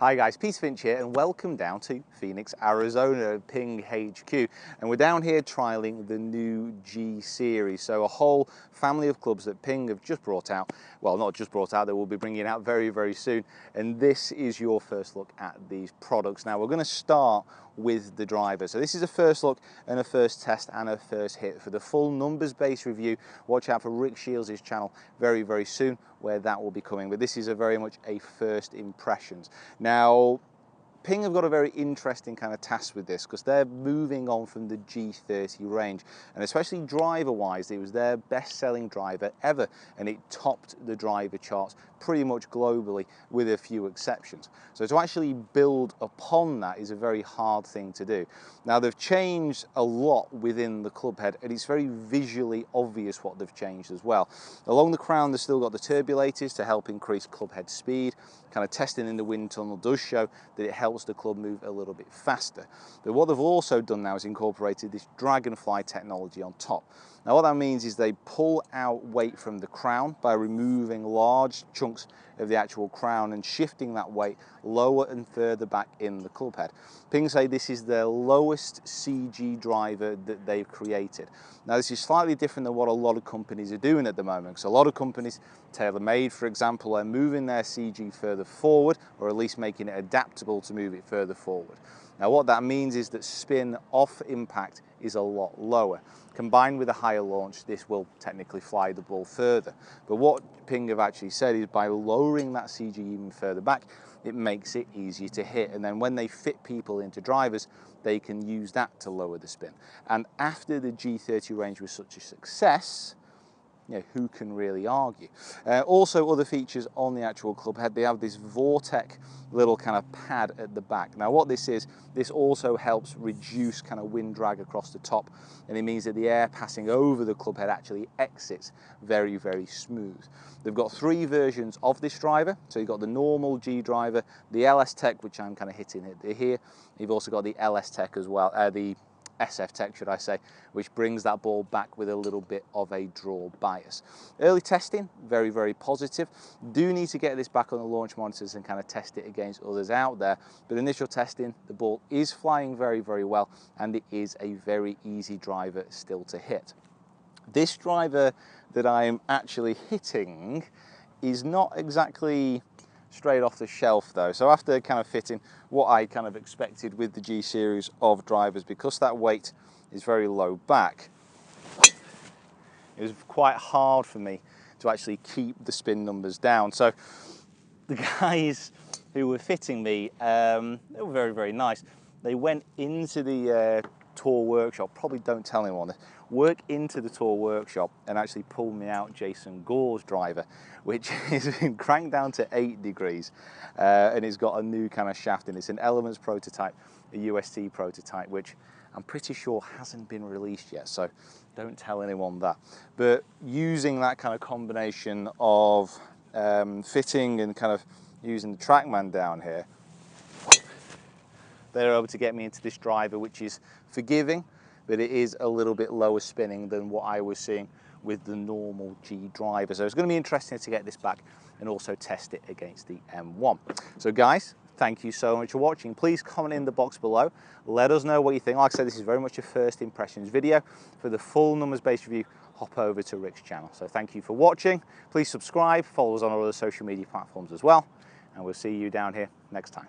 Hi guys, Finch here and welcome down to Phoenix, Arizona, Ping HQ. And we're down here trialing the new G series. So a whole family of clubs that Ping have just brought out. Well, not just brought out, they will be bringing out very, very soon. And this is your first look at these products. Now we're going to start with the driver. So this is a first look and a first test and a first hit. For the full numbers-based review, watch out for Rick Shields' channel very, very soon, where that will be coming. But this is very much a first impressions. Now, Ping have got a very interesting kind of task with this because they're moving on from the G30 range, and especially driver-wise, it was their best-selling driver ever, and it topped the driver charts pretty much globally with a few exceptions. So to actually build upon that is a very hard thing to do. Now they've changed a lot within the club head, and it's very visually obvious what they've changed as well. Along the crown, they've still got the turbulators to help increase club head speed. Kind of testing in the wind tunnel does show that it helps the club move a little bit faster. But what they've also done now is incorporated this dragonfly technology on top. Now what that means is they pull out weight from the crown by removing large chunks of the actual crown and shifting that weight lower and further back in the club head. Ping say this is their lowest CG driver that they've created. Now this is slightly different than what a lot of companies are doing at the moment, because a lot of companies, TaylorMade for example, are moving their CG further forward, or at least making it adaptable to move it further forward. Now what that means is that spin off impact is a lot lower. Combined with a higher launch, this will technically fly the ball further. But what Ping have actually said is by lowering that CG even further back, it makes it easier to hit. And then when they fit people into drivers, they can use that to lower the spin. And after the G30 range was such a success, who can really argue? Also, other features on the actual club head, they have this Vortec little kind of pad at the back. Now what this is, this also helps reduce kind of wind drag across the top, and it means that the air passing over the club head actually exits very, very smooth. They've got three versions of this driver. So you've got the normal G driver, the LS Tech, which I'm kind of hitting it here. You've also got the LS Tech as well, the SF Tech, should I say, which brings that ball back with a little bit of a draw bias. Early testing, very, very positive. Do need to get this back on the launch monitors and kind of test it against others out there. But initial testing, the ball is flying very, very well, and it is a very easy driver still to hit. This driver that I am actually hitting is not exactly straight off the shelf though. So after kind of fitting what I kind of expected with the G series of drivers, because that weight is very low back, it was quite hard for me to actually keep the spin numbers down. So the guys who were fitting me, they were very, very nice. They went into the tour workshop, probably don't tell anyone this, work into the tour workshop and actually pulled me out Jason Gore's driver, which has been cranked down to 8 degrees and it's got a new kind of shaft in it. It's an Elements prototype, a UST prototype, which I'm pretty sure hasn't been released yet, so don't tell anyone that. But using that kind of combination of fitting and kind of using the TrackMan down here, they're able to get me into this driver, which is forgiving, but it is a little bit lower spinning than what I was seeing with the normal G driver. So it's going to be interesting to get this back and also test it against the M1. So guys, thank you so much for watching. Please comment in the box below. Let us know what you think. Like I said, this is very much a first impressions video. For the full numbers-based review, hop over to Rick's channel. So thank you for watching. Please subscribe, follow us on our other social media platforms as well, and we'll see you down here next time.